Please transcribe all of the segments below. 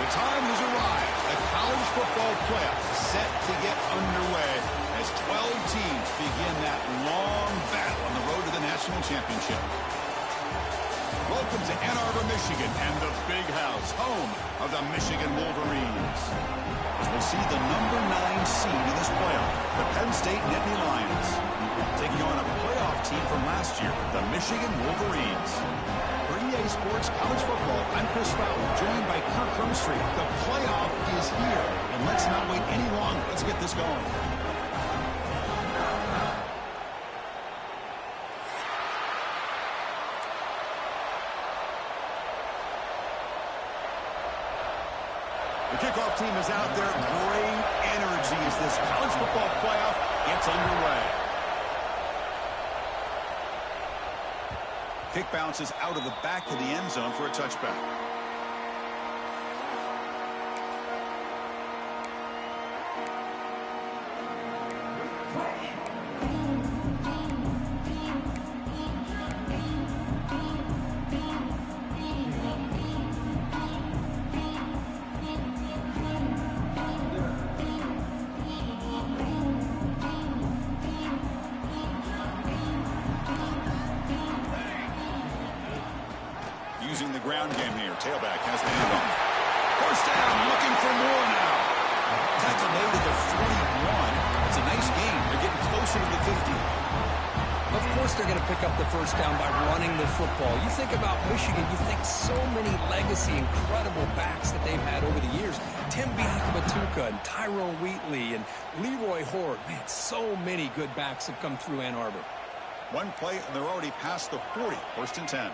time has arrived. The college football playoff is set to get underway as 12 teams begin that long battle on the road to the national championship. Welcome to Ann Arbor, Michigan, and the Big House, home of the Michigan Wolverines. As we'll see the number 9 seed in this playoff, the Penn State Nittany Lions, taking on a playoff team from last year, the Michigan Wolverines. For EA Sports College Football, I'm Chris Fowler, joined by Kirk Hermstreet. The playoff is here, and let's not wait any longer. Let's get this going. The kickoff team is out there. Great energy as this college football playoff gets underway. Kick bounces out of the back of the end zone for a touchback. Using the ground game here. Tailback has the handoff. First down, looking for more now. Tackle made to the 41. It's a nice gain. They're getting closer to the 50. Of course they're going to pick up the first down by running the football. You think about Michigan, you think so many legacy, incredible backs that they've had over the years. Tim Biakabatuka and Tyrone Wheatley and Leroy Horde. Man, so many good backs have come through Ann Arbor. One play, and they're already past the 40. First and 10.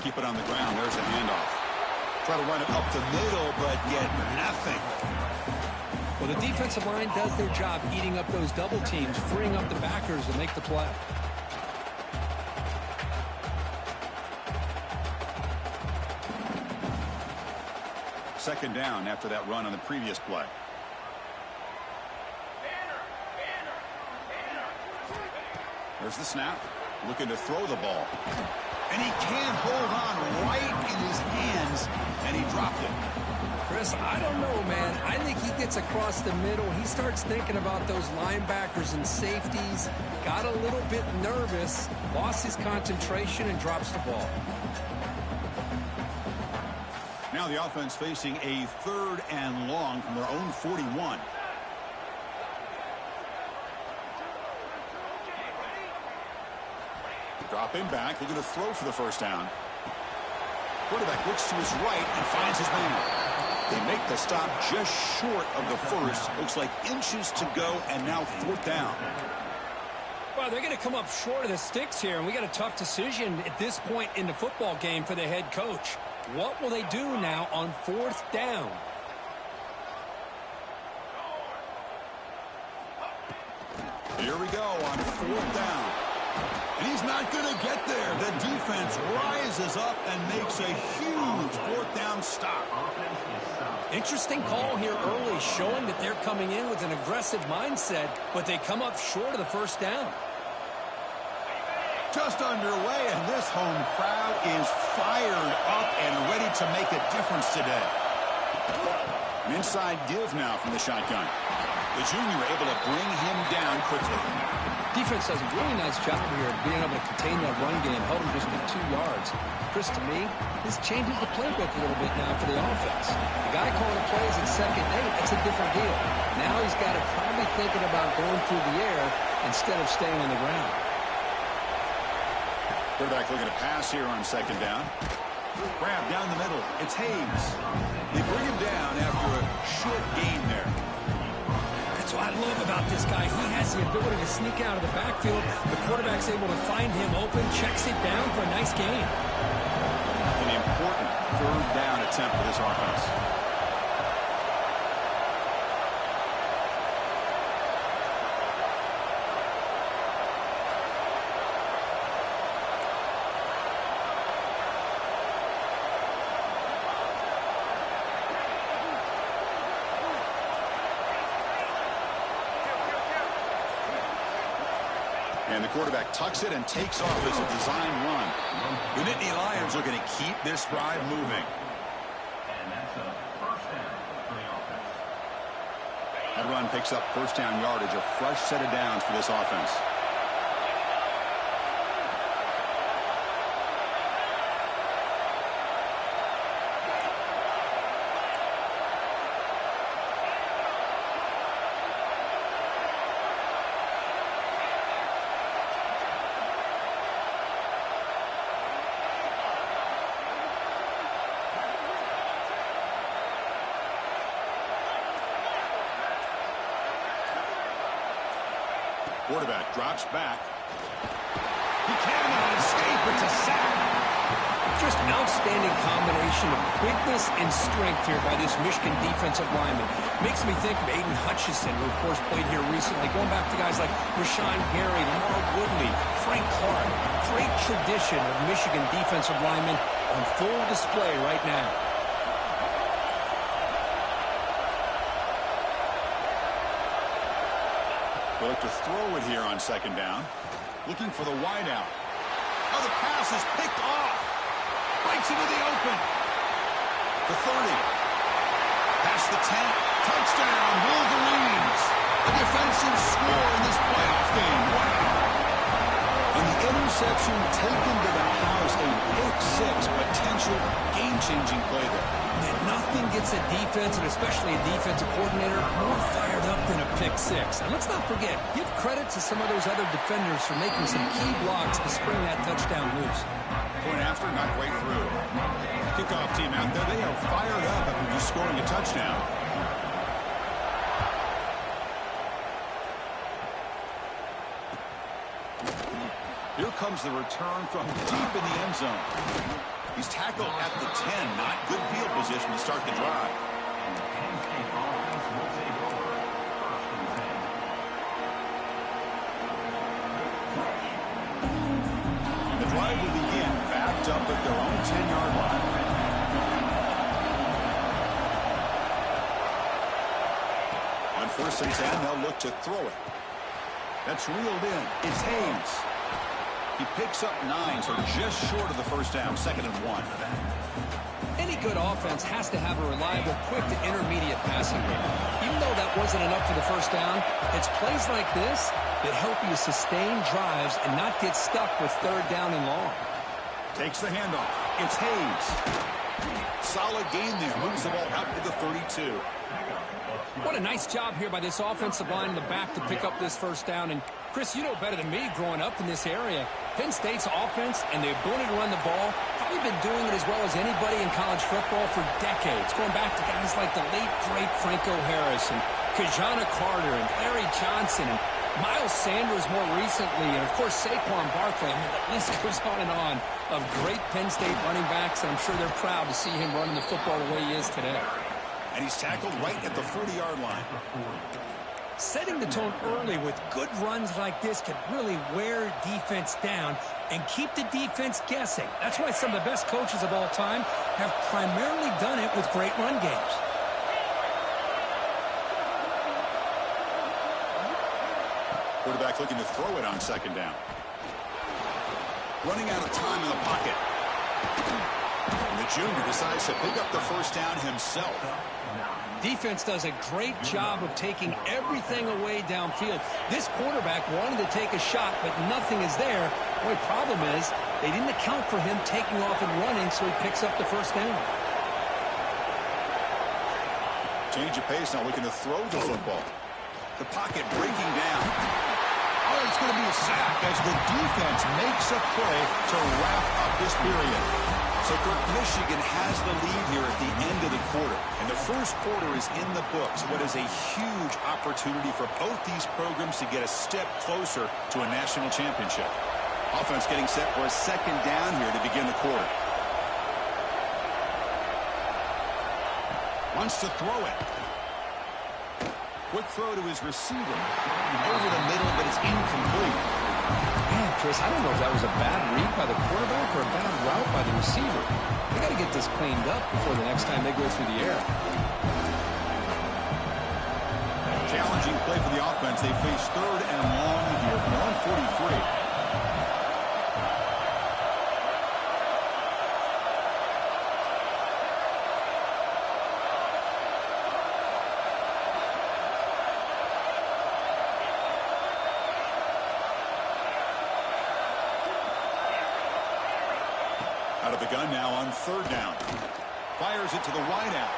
Keep it on the ground. There's a handoff. Try to run it up the middle, but get nothing. Well, the defensive line does their job eating up those double teams, freeing up the backers to make the play. Second down after that run on the previous play. There's the snap. Looking to throw the ball. And he can't hold on right in his hands, and he dropped it. Chris, I don't know, man. I think he gets across the middle. He starts thinking about those linebackers and safeties. Got a little bit nervous, lost his concentration, and drops the ball. Now the offense facing a 3rd and long from their own 41. Dropping back, looking to throw for the first down. Quarterback looks to his right and finds his man. They make the stop just short of the first. Looks like inches to go, and now 4th down. Well, they're going to come up short of the sticks here, and we got a tough decision at this point in the football game for the head coach. What will they do now on 4th down? Here we go on 4th down. And he's not going to get there. The defense rises up and makes a huge 4th down stop. Interesting call here early, showing that they're coming in with an aggressive mindset, but they come up short of the first down. Just underway, and this home crowd is fired up and ready to make a difference today. An inside give now from the shotgun. The junior able to bring him down quickly. Defense does a really nice job here of being able to contain that run game, held him just at 2 yards. Chris, to me, this changes the playbook a little bit now for the offense. The guy calling plays at 2nd and 8, that's a different deal. Now he's got to probably thinking about going through the air instead of staying on the ground. Quarterback looking to pass here on 2nd down. Grab down the middle. It's Hayes. They bring him down after a short gain there. That's what I love about this guy. He has the ability to sneak out of the backfield. The quarterback's able to find him open, checks it down for a nice gain. An important 3rd down attempt for this offense. And the quarterback tucks it and takes off as a design run. The Nittany Lions are going to keep this drive moving. That run picks up first down yardage, a fresh set of downs for this offense. Quarterback drops back. He cannot escape. It's a sack. Just an outstanding combination of quickness and strength here by this Michigan defensive lineman. Makes me think of Aiden Hutchinson, who of course played here recently. Going back to guys like Rashawn Gary, Lamar Woodley, Frank Clark. Great tradition of Michigan defensive linemen on full display right now. They'll look to throw it here on second down. Looking for the wide out. Oh, the pass is picked off. Breaks into the open. The 30. Past the 10. Touchdown, Wolverines. A defensive score in this playoff game. Wow. And the interception taken to the house. A pick-6 potential game-changing play there. And nothing gets a defense, and especially a defensive coordinator, more fired up than a pick-6. And let's not forget, give credit to some of those other defenders for making some key blocks to spring that touchdown loose. Point after, not quite through. Kickoff team out there, they are fired up after just scoring a touchdown. Here comes the return from deep in the end zone. He's tackled at the 10. Not good field position to start the drive. The drive will begin backed up at their own 10-yard line. On 1st and 10, they'll look to throw it. That's reeled in. It's Hayes. He picks up 9, so just short of the first down, 2nd and 1. Any good offense has to have a reliable, quick to intermediate passing game. Even though that wasn't enough for the first down, it's plays like this that help you sustain drives and not get stuck with 3rd down and long. Takes the handoff. It's Hayes. Solid gain there. Moves the ball out to the 32. What a nice job here by this offensive line in the back to pick up this first down. And Chris, you know better than me growing up in this area. Penn State's offense and the ability to run the ball, probably been doing it as well as anybody in college football for decades. Going back to guys like the late, great Franco Harris and Kajana Carter and Larry Johnson and Miles Sanders more recently. And, of course, Saquon Barkley. I mean, the list goes on of great Penn State running backs. And I'm sure they're proud to see him running the football the way he is today. And he's tackled right at the 40-yard line. Setting the tone early with good runs like this can really wear defense down and keep the defense guessing. That's why some of the best coaches of all time have primarily done it with great run games. Quarterback looking to throw it on 2nd down. Running out of time in the pocket. And the junior decides to pick up the first down himself. Defense does a great job of taking everything away downfield. This quarterback wanted to take a shot, but nothing is there. The only problem is they didn't account for him taking off and running, so he picks up the first down. Change of pace now, looking to throw the football. The pocket breaking down. Oh, it's going to be a sack as the defense makes a play to wrap up this period. So, Kirk, Michigan has the lead here at the end of the quarter. And the first quarter is in the books. What is a huge opportunity for both these programs to get a step closer to a national championship. Offense getting set for a 2nd down here to begin the quarter. Wants to throw it. Quick throw to his receiver. Over the middle, but it's incomplete. Man, Chris, I don't know if that was a bad read by the quarterback or a bad route by the receiver. They got to get this cleaned up before the next time they go through the air. Challenging play for the offense. They face 3rd and long here from their own 43. Out of the gun now on third down. Fires it to the wideout.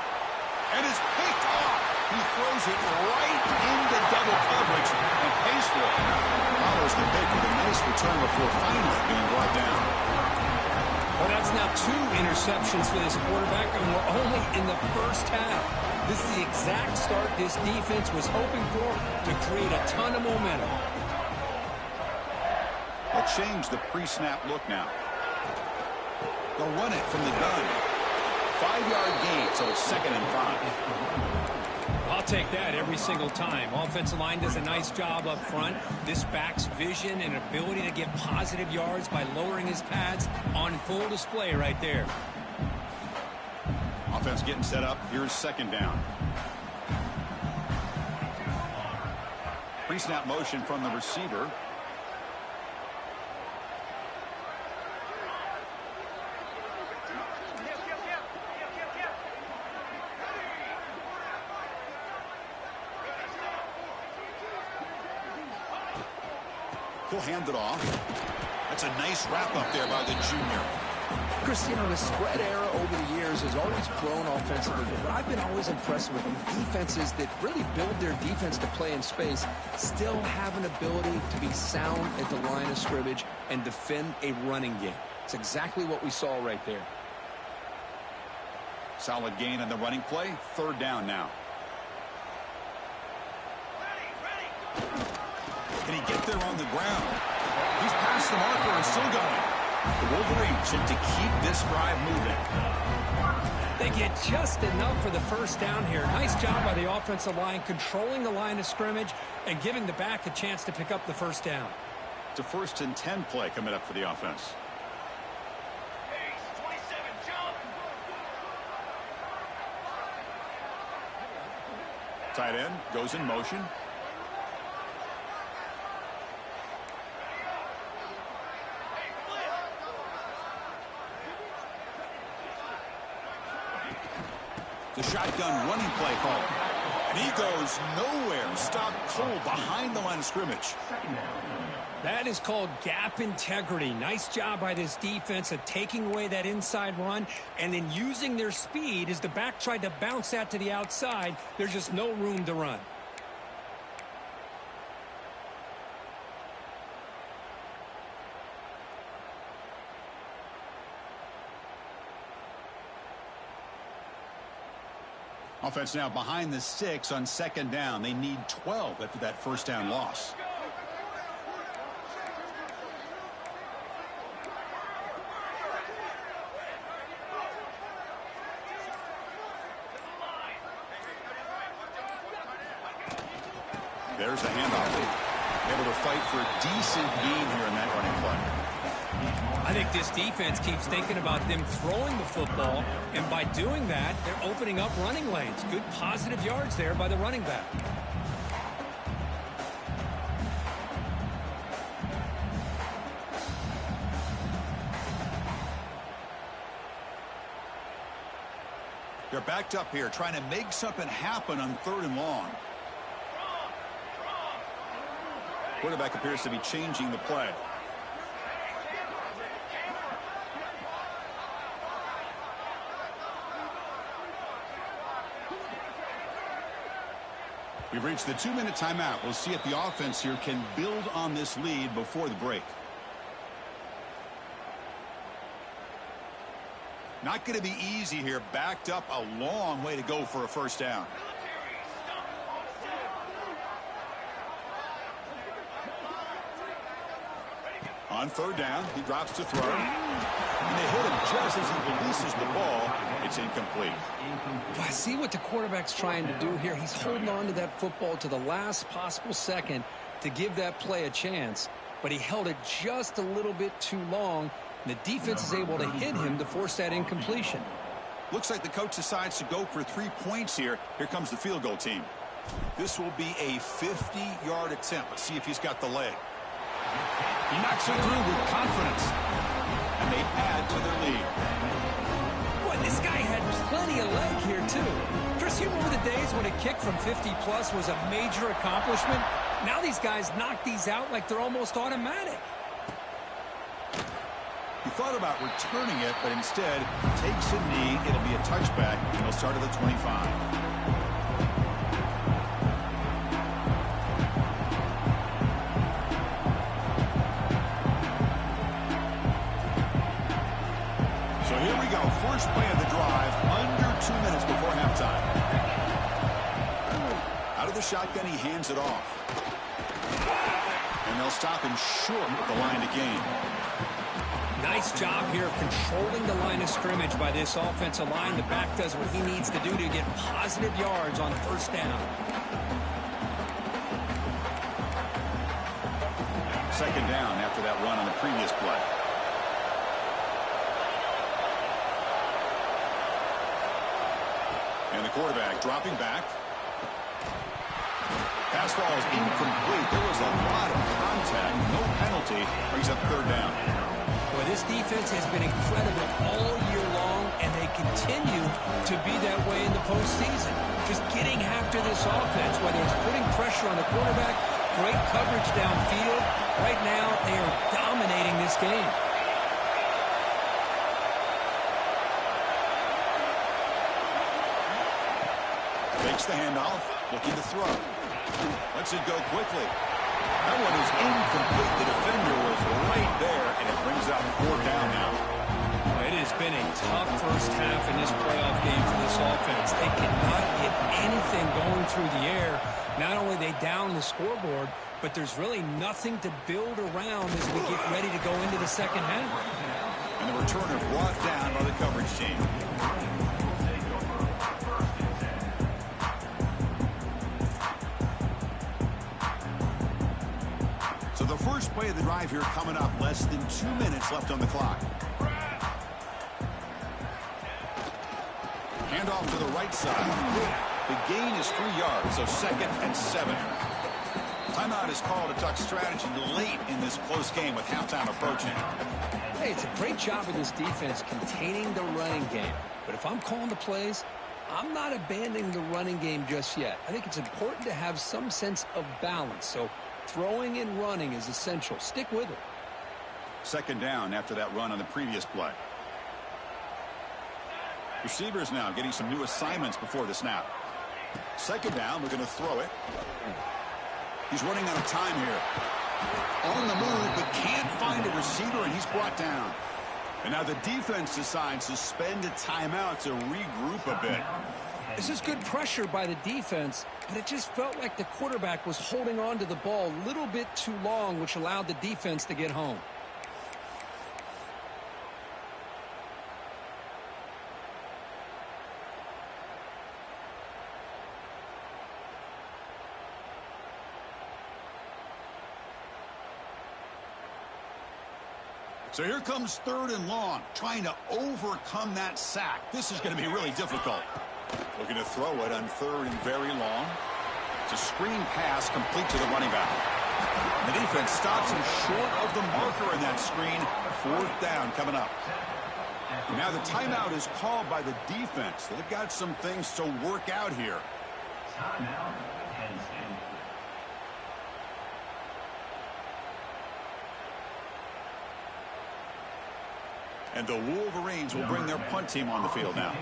And is picked off. He throws it right into double coverage and pays for it. Follows the pick with a nice return before finally being brought down. Well, that's now 2 interceptions for this quarterback, and we're only in the first half. This is the exact start this defense was hoping for to create a ton of momentum. They'll change the pre-snap look now. They'll run it from the gun. 5-yard gain, so it's 2nd and 5. I'll take that every single time. Offensive line does a nice job up front. This back's vision and ability to get positive yards by lowering his pads on full display right there. Offense getting set up. Here's 2nd down. Pre-snap motion from the receiver. He'll hand it off. That's a nice wrap up there by the junior. Chris, you know, the spread era over the years has always grown offensively, but I've been always impressed with defenses that really build their defense to play in space, still have an ability to be sound at the line of scrimmage and defend a running game. It's exactly what we saw right there. Solid gain on the running play. 3rd down now. Can he get there on the ground? He's past the marker and still going. The Wolverines should to keep this drive moving. They get just enough for the first down here. Nice job by the offensive line, controlling the line of scrimmage and giving the back a chance to pick up the first down. It's a 1st and 10 play coming up for the offense. Tight end goes in motion. The shotgun running play call. And he goes nowhere. Stopped cold behind the line of scrimmage. That is called gap integrity. Nice job by this defense of taking away that inside run and then using their speed as the back tried to bounce that to the outside. There's just no room to run. Offense now behind the 6 on 2nd down. They need 12 after that first down loss. There's a handoff. Able to fight for a decent gain here in that running play. I think this defense keeps thinking about them throwing the football, and by doing that, they're opening up running lanes. Good positive yards there by the running back. They're backed up here, trying to make something happen on 3rd and long. Quarterback appears to be changing the play. We've reached the 2-minute timeout. We'll see if the offense here can build on this lead before the break. Not going to be easy here. Backed up a long way to go for a first down. On 3rd down, he drops to throw. And they hit him just as he releases the ball. It's incomplete. I see what the quarterback's trying to do here. He's holding on to that football to the last possible second to give that play a chance. But he held it just a little bit too long. And the defense is able to hit him to force that incompletion. Looks like the coach decides to go for 3 points here. Here comes the field goal team. This will be a 50-yard attempt. Let's see if he's got the leg. He knocks it through with confidence. And they add to their lead. Boy, this guy had plenty of leg here, too. Chris, you remember the days when a kick from 50-plus was a major accomplishment? Now these guys knock these out like they're almost automatic. He thought about returning it, but instead takes a knee. It'll be a touchback, and he'll start at the 25. So here we go. First play of the drive, under 2 minutes before halftime. Out of the shotgun, he hands it off. And they'll stop him short with the line to gain. Nice job here of controlling the line of scrimmage by this offensive line. The back does what he needs to do to get positive yards on first down. Second down after that run on the previous play. And the quarterback dropping back. Pass ball is incomplete. There was a lot of contact. No penalty. Brings up third down. Well, this defense has been incredible all year long, and they continue to be that way in the postseason. Just getting after this offense, whether it's putting pressure on the quarterback, great coverage downfield. Right now, they are dominating this game. Takes the handoff, looking to throw. Lets it go quickly. That one is incomplete. The defender was right there, and it brings up fourth down now. It has been a tough first half in this playoff game for this offense. They cannot get anything going through the air. Not only they down the scoreboard, but there's really nothing to build around as we get ready to go into the second half. And the returner brought down by the coverage team. So the first play of the drive here coming up. Less than 2 minutes left on the clock. Handoff to the right side. The gain is 3 yards, so 2nd and 7. Timeout is called to talk strategy late in this close game with halftime approaching. Hey, it's a great job of this defense containing the running game. But if I'm calling the plays, I'm not abandoning the running game just yet. I think it's important to have some sense of balance. So throwing and running is essential. Stick with it. Second down after that run on the previous play. Receivers now getting some new assignments before the snap. Second down, we're going to throw it. He's running out of time here. On the move, but can't find a receiver, and he's brought down. And now the defense decides to spend a timeout to regroup a bit. This is good pressure by the defense, but it just felt like the quarterback was holding on to the ball a little bit too long, which allowed the defense to get home. So here comes 3rd and long, trying to overcome that sack. This is going to be really difficult. Looking to throw it on 3rd and very long. It's a screen pass complete to the running back. The defense stops him short of the marker in that screen. 4th down coming up. And now the timeout is called by the defense. They've got some things to work out here. Timeout. And the Wolverines will bring their punt team on the field now.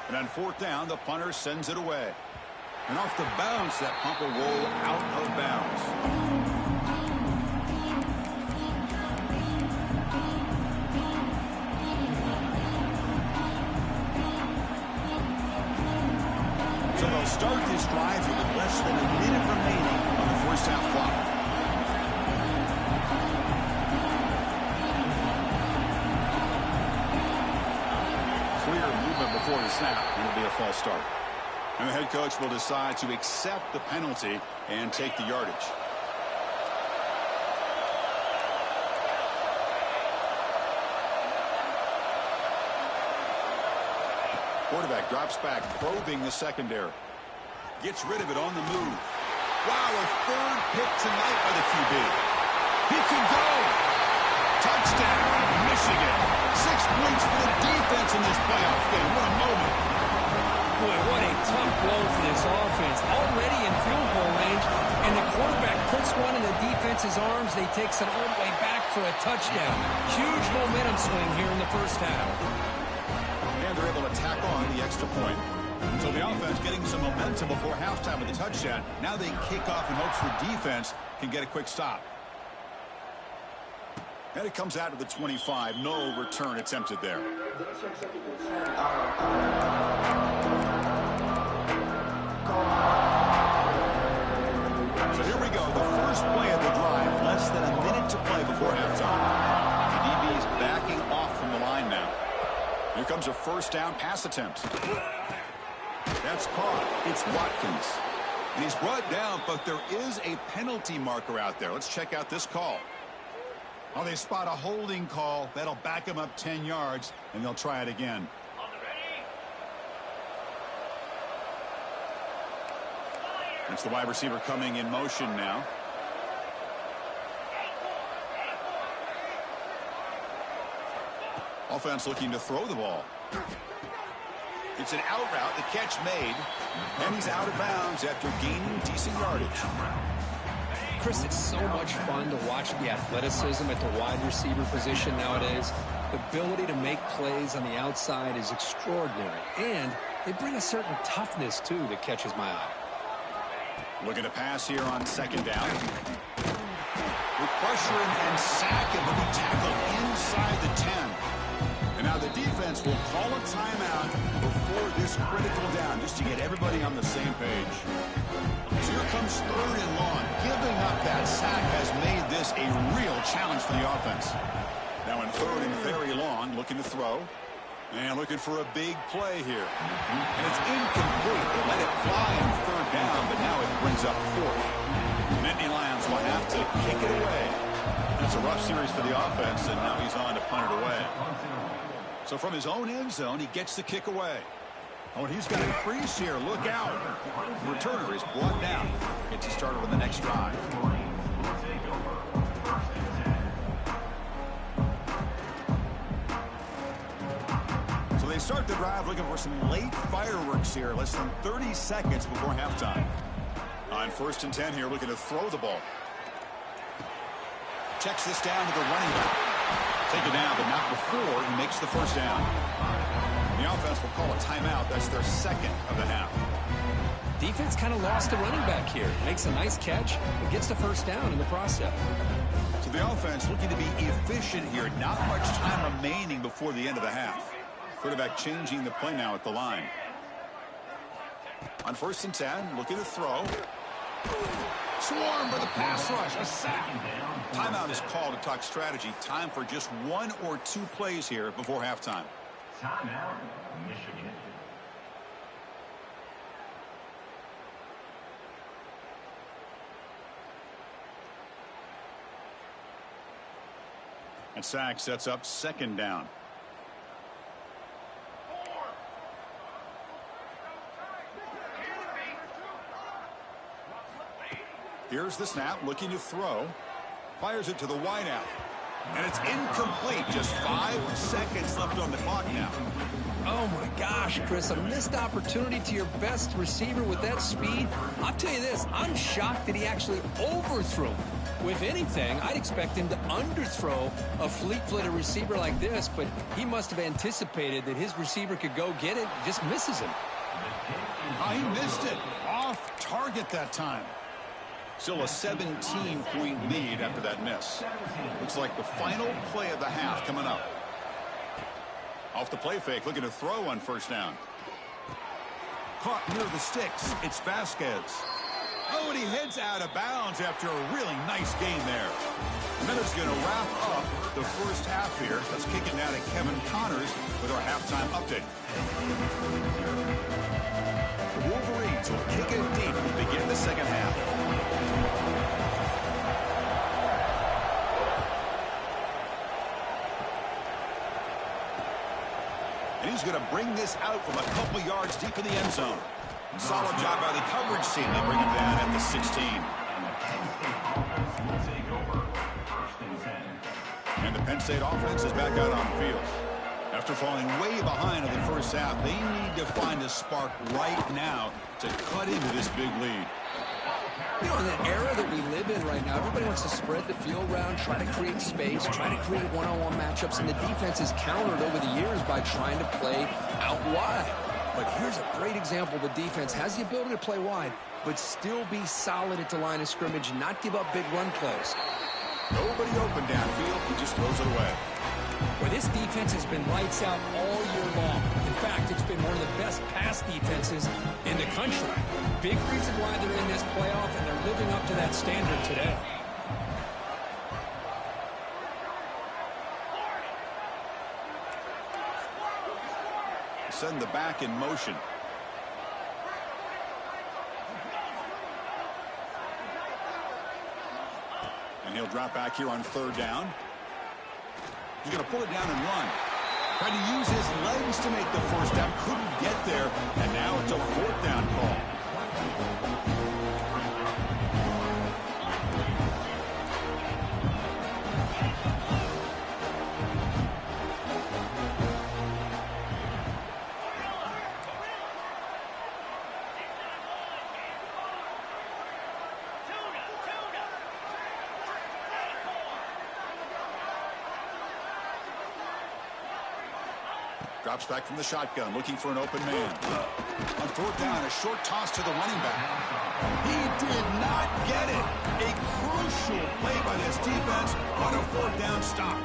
And on 4th down, the punter sends it away. And off the bounce, that punt will roll out of bounds. So they'll start this drive here with less than a minute remaining on the first half clock. Clear movement before the snap, and it'll be a false start. And the head coach will decide to accept the penalty and take the yardage. Quarterback drops back, probing the secondary. Gets rid of it on the move. Wow, a third pick tonight by the QB. He can go. Touchdown, Michigan. 6 points for the defense in this playoff game. What a moment. Boy, what a tough blow for this offense. Already in field goal range, and the quarterback puts one in the defense's arms. They takes it all the way back for a touchdown. Huge momentum swing here in the first half. And they're able to tack on the extra point. So the offense getting some momentum before halftime with the touchdown. Now they kick off in hopes the defense can get a quick stop. And it comes out of the 25. No return attempted there. So here we go. The first play of the drive. Less than a minute to play before halftime. The DB is backing off from the line now. Here comes a first down pass attempt. That's caught. It's Watkins. And he's brought down, but there is a penalty marker out there. Let's check out this call. Oh, they spot a holding call. That'll back him up 10 yards, and they'll try it again. It's the wide receiver coming in motion now. Offense looking to throw the ball. It's an out route, the catch made, and he's out of bounds after gaining decent yardage. Chris, it's so much fun to watch the athleticism at the wide receiver position nowadays. The ability to make plays on the outside is extraordinary, and they bring a certain toughness, too, that catches my eye. Looking to pass here on second down. With pressure and sack, and will be tackled inside the 10. And now the defense will call a timeout before this critical down, just to get everybody on the same page. So here comes third and long. Giving up that sack has made this a real challenge for the offense. Now in third and very long, looking to throw. And looking for a big play here. And it's incomplete. They let it fly on third down, but now it brings up fourth. Nittany Lions will have to kick it away. That's a rough series for the offense, and now he's on to punt it away. So from his own end zone, he gets the kick away. Oh, and he's got a crease here. Look out. The returner is brought down. Gets you started on the next drive. So they start the drive looking for some late fireworks here. Less than 30 seconds before halftime. On first and 10 here, looking to throw the ball. Checks this down to the running back. Take it down, but not before he makes the first down. The offense will call a timeout. That's their second of the half. Defense kind of lost the running back here. Makes a nice catch, but gets the first down in the process. So the offense looking to be efficient here. Not much time remaining before the end of the half. Quarterback changing the play now at the line. On first and 10, looking to throw. Swarm for the pass rush. A sack. Timeout is called to talk strategy. Time for just one or two plays here before halftime. Timeout, Michigan. And sack sets up second down. Here's the snap, looking to throw. Fires it to the wideout. And it's incomplete. Just 5 seconds left on the clock now. Oh, my gosh, Chris. A missed opportunity to your best receiver with that speed. I'll tell you this. I'm shocked that he actually overthrew. With anything, I'd expect him to underthrow a fleet-footed receiver like this, but he must have anticipated that his receiver could go get it. Just misses him. Oh, he missed it. Off target that time. Still a 17-point lead after that miss. Looks like the final play of the half coming up. Off the play fake, looking to throw on first down. Caught near the sticks. It's Vasquez. Oh, and he heads out of bounds after a really nice game there. And then it's going to wrap up the first half here. Let's kick it now to Kevin Connors with our halftime update. The Wolverines will kick it deep to begin the second half. And he's going to bring this out from a couple yards deep in the end zone. Solid job by the coverage team. They bring him down at the 16. And the Penn State offense is back out on the field. After falling way behind in the first half, they need to find a spark right now to cut into this big lead. You know, in the era that we live in right now, everybody wants to spread the field around, try to create space, try to create one-on-one matchups, and the defense is countered over the years by trying to play out wide. But here's a great example. The defense has the ability to play wide, but still be solid at the line of scrimmage and not give up big run plays. Nobody open downfield. He just throws it away. Well, this defense has been lights out all year long. In fact, it's been one of the best pass defenses in the country. Big reason why they're in this playoff, and they're living up to that standard today. Send the back in motion. And he'll drop back here on third down. He's going to pull it down and run. Tried to use his legs to make the first down. Couldn't get there. And now it's a fourth down call. Drops back from the shotgun, looking for an open man. On fourth down, a short toss to the running back. He did not get it. A crucial play by this defense on a fourth down stop.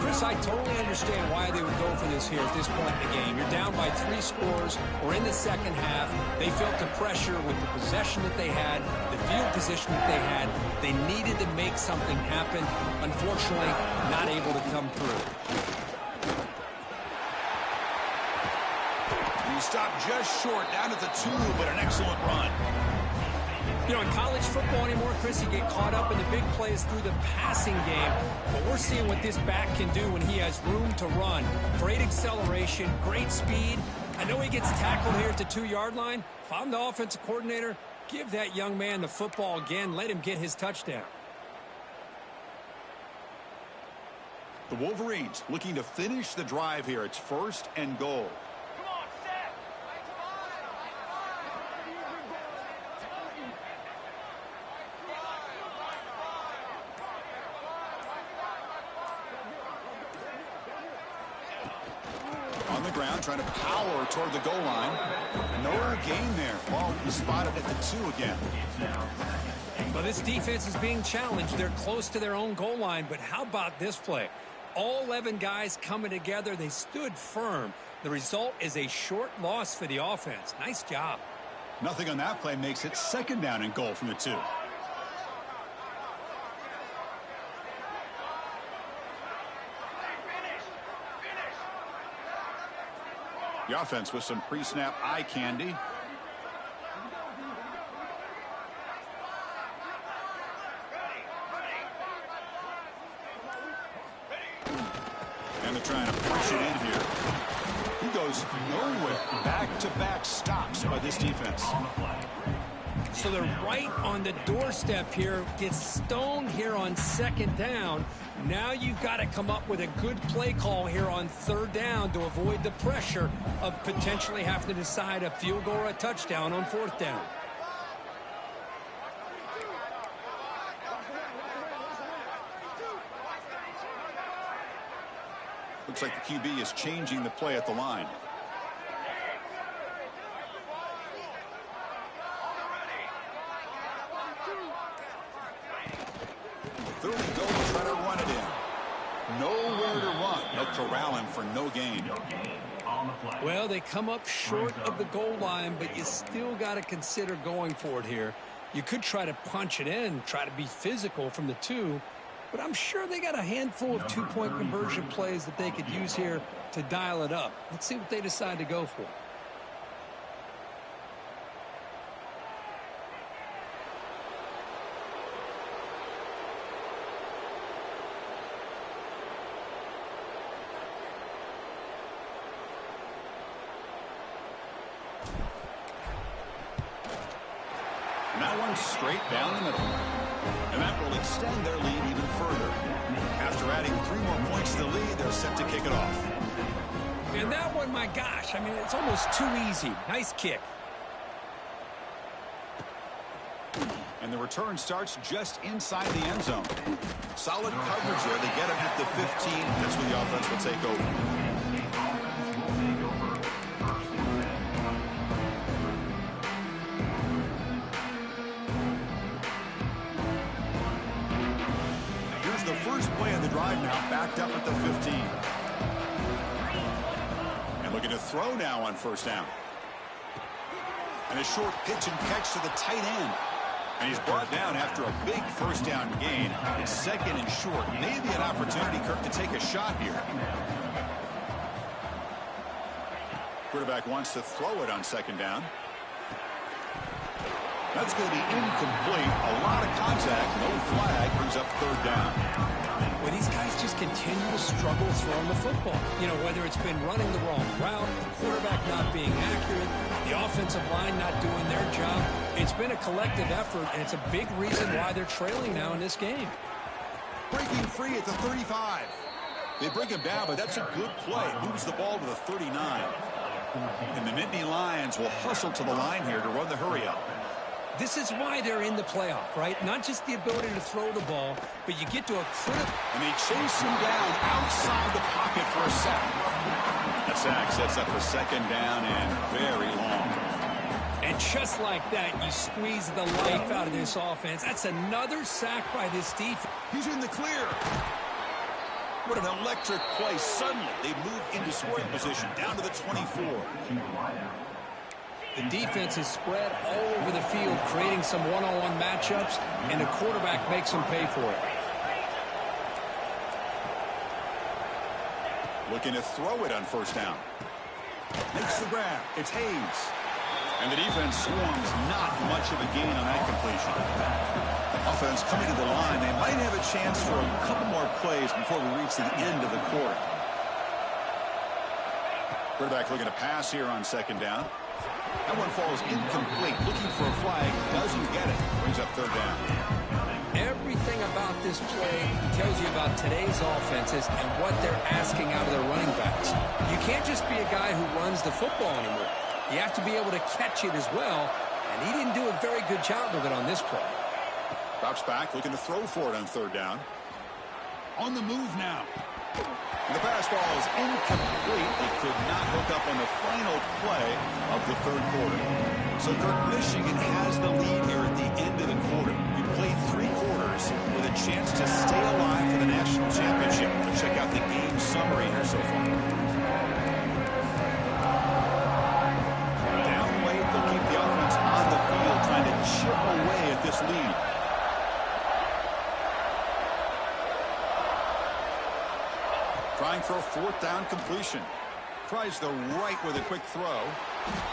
Chris, I totally understand why they would go for this here at this point in the game. You're down by 3 scores. We're in the second half. They felt the pressure with the possession that they had, the field position that they had. They needed to make something happen. Unfortunately, not able to come through. Stopped just short, down at the 2, but an excellent run. You know, in college football anymore, Chris, you get caught up in the big plays through the passing game. But we're seeing what this back can do when he has room to run. Great acceleration, great speed. I know he gets tackled here at the 2-yard line. If I'm the offensive coordinator, give that young man the football again. Let him get his touchdown. The Wolverines looking to finish the drive here. It's 1st and goal. Trying to power toward the goal line. No gain there. Ball spotted at the 2 again. Well, this defense is being challenged. They're close to their own goal line, but how about this play? All 11 guys coming together. They stood firm. The result is a short loss for the offense. Nice job. Nothing on that play makes it 2nd down and goal from the 2. The offense with some pre-snap eye candy. And they're trying to push it in here. He goes nowhere. Back-to-back stops by this defense. So they're right on the doorstep here. Gets stoned here on 2nd down. Now you've got to come up with a good play call here on 3rd down to avoid the pressure of potentially having to decide a field goal or a touchdown on 4th down. Looks like the QB is changing the play at the line. Third and goal to try to run it in. Nowhere to run. They'll corral him for no gain. Well, they come up short of the goal line, but you still got to consider going for it here. You could try to punch it in, try to be physical from the 2, but I'm sure they got a handful of 2-point conversion plays that they could use here to dial it up. Let's see what they decide to go for. That one straight down the middle. And that will extend their lead even further. After adding 3 more points to the lead, they're set to kick it off. And that one, my gosh, I mean, it's almost too easy. Nice kick. And the return starts just inside the end zone. Solid coverage there. They get him at the 15. That's where the offense will take over. Here's the first play of the drive now, backed up at the 15. And looking to throw now on first down. And a short pitch and catch to the tight end. And he's brought down after a big first down gain. It's second and short. Maybe an opportunity, Kirk, to take a shot here. Quarterback wants to throw it on second down. That's going to be incomplete. A lot of contact. No flag. Brings up third down. Well, these guys just continue to struggle throwing the football. You know, whether it's been running the wrong route, the quarterback not being accurate, the offensive line not doing their job. It's been a collective effort, and it's a big reason why they're trailing now in this game. Breaking free at the 35. They bring him down, but that's a good play. Moves the ball to the 39. And the Nittany Lions will hustle to the line here to run the hurry up. This is why they're in the playoff, right? Not just the ability to throw the ball, but you get to a critical... And they chase him down outside the pocket for a sack. That sack sets up a second down and very long. And just like that, you squeeze the life out of this offense. That's another sack by this defense. He's in the clear. What an electric play. Suddenly, they move into scoring position down to the 24. The defense is spread all over the field, creating some one-on-one matchups, and the quarterback makes them pay for it. Looking to throw it on first down. Makes the grab. It's Hayes. And the defense swarms not much of a gain on that completion. Offense coming to the line. They might have a chance for a couple more plays before we reach the end of the quarter. Quarterback looking to pass here on second down. That one falls incomplete. Looking for a flag. Doesn't get it. Brings up third down. Everything about this play tells you about today's offenses and what they're asking out of their running backs. You can't just be a guy who runs the football anymore. You have to be able to catch it as well, and he didn't do a very good job of it on this play. Drops back, looking to throw for it on third down. On the move now. And the pass ball is incomplete. They could not hook up on the final play of the third quarter. So Kirk, Michigan has the lead here at the end of the quarter. We played 3 quarters with a chance to stay alive for the national championship. Let's check out the game summary here so far. Down late, they'll keep the offense on the field, trying to chip away at this lead. Trying for a fourth down completion. Tries the right with a quick throw.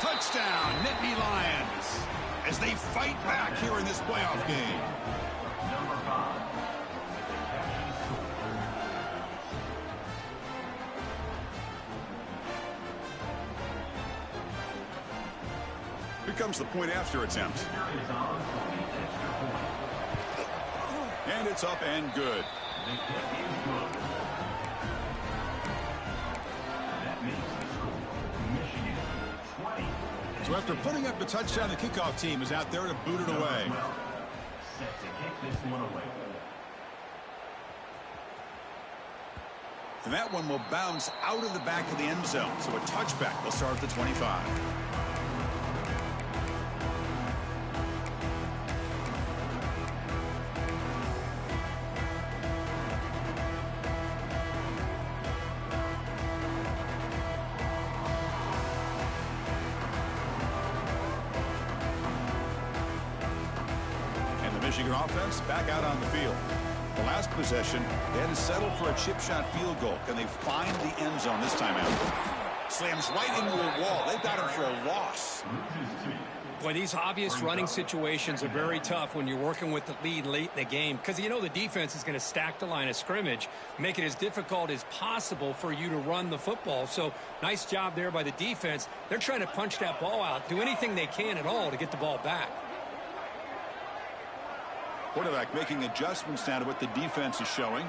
Touchdown, Nittany Lions, as they fight back here in this playoff game. Here comes the point after attempt. And it's up and good. So after putting up the touchdown, the kickoff team is out there to boot it away. Set to kick this one away. And that one will bounce out of the back of the end zone. So a touchback will start at the 25. Michigan offense back out on the field. The last possession, they had to settle for a chip shot field goal. Can they find the end zone this time out? Slams right into a wall. They've got him for a loss. Boy, these obvious running situations are very tough when you're working with the lead late in the game, because you know the defense is going to stack the line of scrimmage, make it as difficult as possible for you to run the football. So nice job there by the defense. They're trying to punch that ball out, do anything they can at all to get the ball back. Quarterback making adjustments now to what the defense is showing.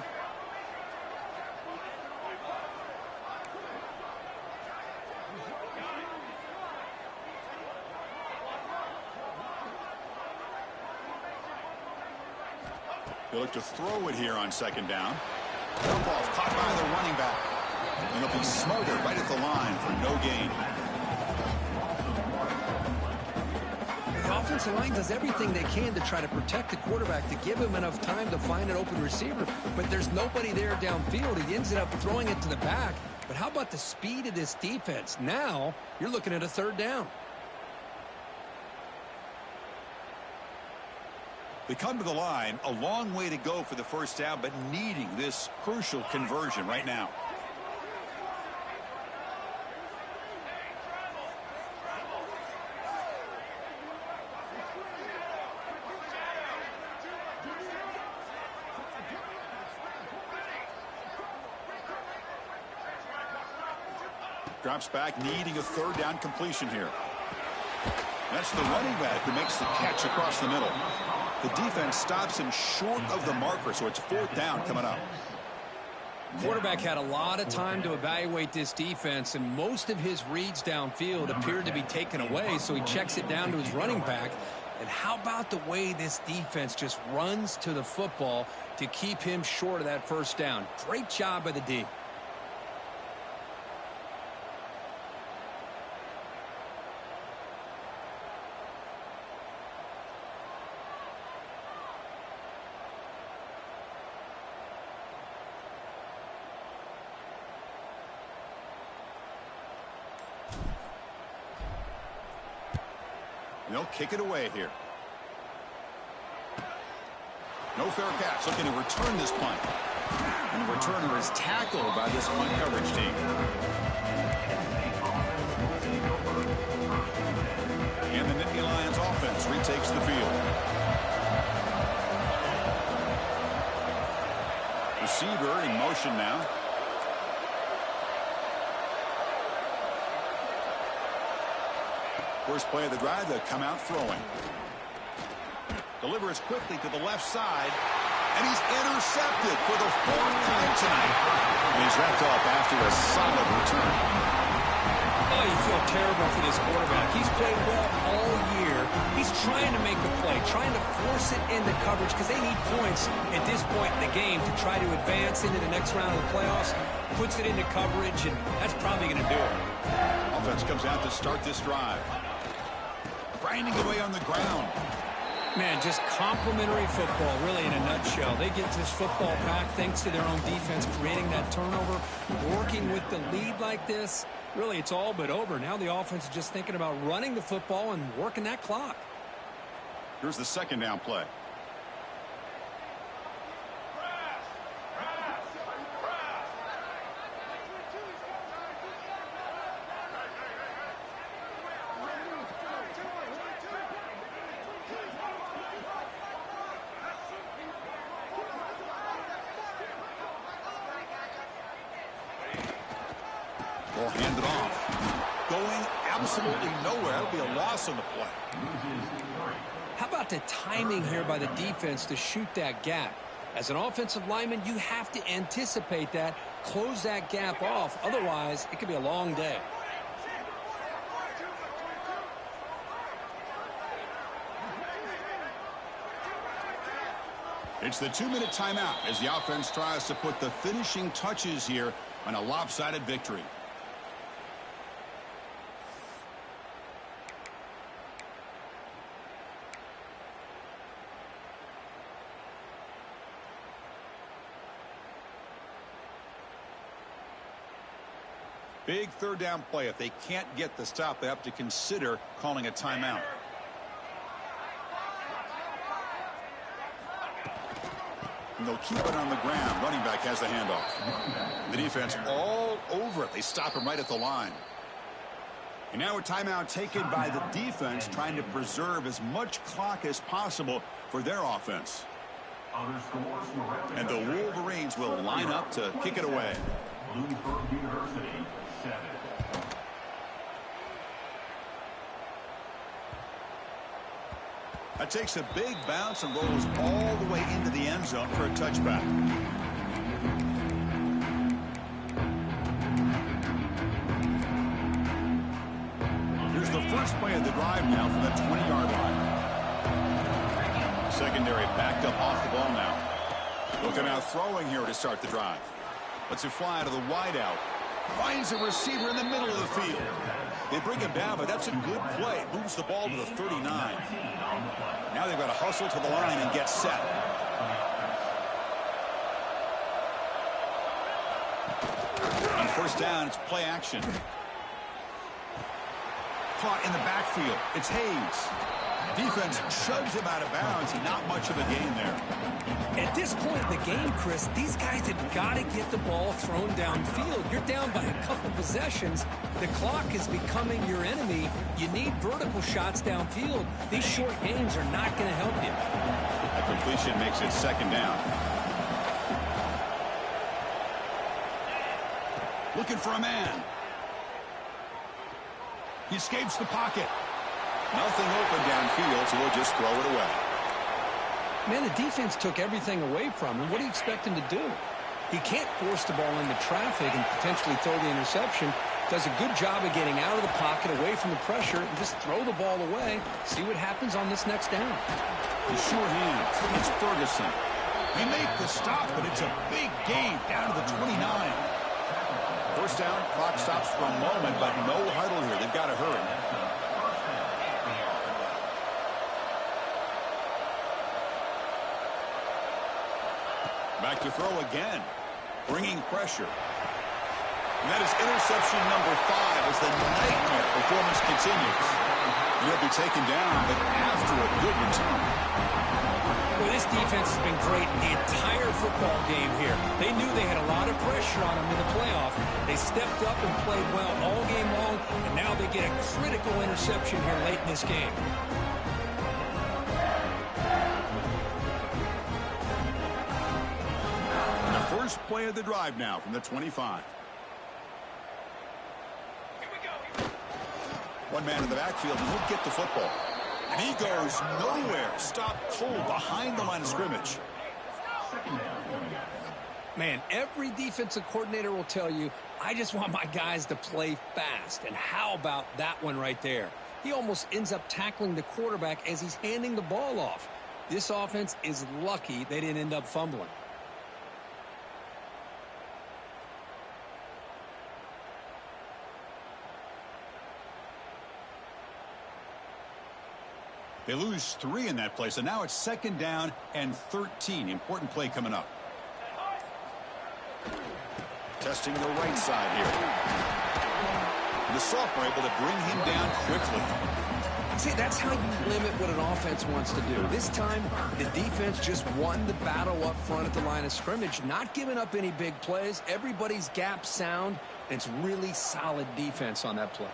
They look to throw it here on second down. Dump off caught by the running back. And it'll be smothered right at the line for no gain. The offensive line does everything they can to try to protect the quarterback, to give him enough time to find an open receiver. But there's nobody there downfield. He ends up throwing it to the back. But how about the speed of this defense? Now you're looking at a third down. They come to the line, a long way to go for the first down, but needing this crucial conversion right now. Drops back, needing a third down completion here. That's the running back who makes the catch across the middle. The defense stops him short of the marker, so it's fourth down coming up. Quarterback had a lot of time to evaluate this defense, and most of his reads downfield appeared to be taken away, so he checks it down to his running back. And how about the way this defense just runs to the football to keep him short of that first down? Great job by the D. They'll kick it away here. No fair catch. Looking to return this punt. And the returner is tackled by this punt coverage team. And the Nittany Lions offense retakes the field. Receiver in motion now. First play of the drive, they'll come out throwing. Delivers quickly to the left side, and he's intercepted for the fourth time tonight. And he's wrapped up after a solid return. Oh, you feel terrible for this quarterback. He's played well all year. He's trying to make the play, trying to force it into coverage because they need points at this point in the game to try to advance into the next round of the playoffs. Puts it into coverage, and that's probably going to do it. Offense comes out to start this drive. Grinding away on the ground. Man, just complimentary football, really, in a nutshell. They get this football back thanks to their own defense, creating that turnover, working with the lead like this. Really, it's all but over. Now the offense is just thinking about running the football and working that clock. Here's the second down play. Ball handed off. Going absolutely nowhere. That'll be a loss on the play. How about the timing here by the defense to shoot that gap? As an offensive lineman, you have to anticipate that, close that gap off. Otherwise, it could be a long day. It's the 2-minute timeout as the offense tries to put the finishing touches here on a lopsided victory. Big third down play. If they can't get the stop, they have to consider calling a timeout. And they'll keep it on the ground. Running back has the handoff. The defense all over it. They stop him right at the line. And now a timeout taken by the defense, trying to preserve as much clock as possible for their offense. And the Wolverines will line up to kick it away. Bloomsburg University, 7. That takes a big bounce and rolls all the way into the end zone for a touchback. Here's the first play of the drive now from the 20-yard line. Secondary backed up off the ball now. Looking out throwing here to start the drive. Lets it fly to the wideout. Finds a receiver in the middle of the field. They bring him down, but that's a good play. Moves the ball to the 39. Now they've got to hustle to the line and get set. On first down, it's play action. Caught in the backfield. It's Hayes. Defense shoves him out of bounds, and not much of a gain there. At this point in the game, Chris, these guys have got to get the ball thrown downfield. You're down by a couple possessions. The clock is becoming your enemy. You need vertical shots downfield. These short gains are not going to help you. A completion makes it second down. Looking for a man. He escapes the pocket. Nothing open downfield, so he'll just throw it away. Man, the defense took everything away from him. What do you expect him to do? He can't force the ball into traffic and potentially throw the interception. Does a good job of getting out of the pocket, away from the pressure, and just throw the ball away. See what happens on this next down. The sure hands. It's Ferguson. They make the stop, but it's a big gain down to the 29. First down, clock stops for a moment, but no huddle here. They've got to hurry. Back to throw again, bringing pressure. And that is interception number 5 as the nightmare performance continues. He'll be taken down, but after a good return. Well, this defense has been great the entire football game here. They knew they had a lot of pressure on them in the playoff. They stepped up and played well all game long, and now they get a critical interception here late in this game. First play of the drive now from the 25. One man in the backfield, and he'll get the football. And he goes nowhere. Stop cold behind the line of scrimmage. Man, every defensive coordinator will tell you, I just want my guys to play fast. And how about that one right there? He almost ends up tackling the quarterback as he's handing the ball off. This offense is lucky they didn't end up fumbling. They lose 3 in that play, so now it's second down and 13. Important play coming up. Testing the right side here. The sophomore able to bring him down quickly. See, that's how you limit what an offense wants to do. This time, the defense just won the battle up front at the line of scrimmage, not giving up any big plays. Everybody's gap sound. It's really solid defense on that play.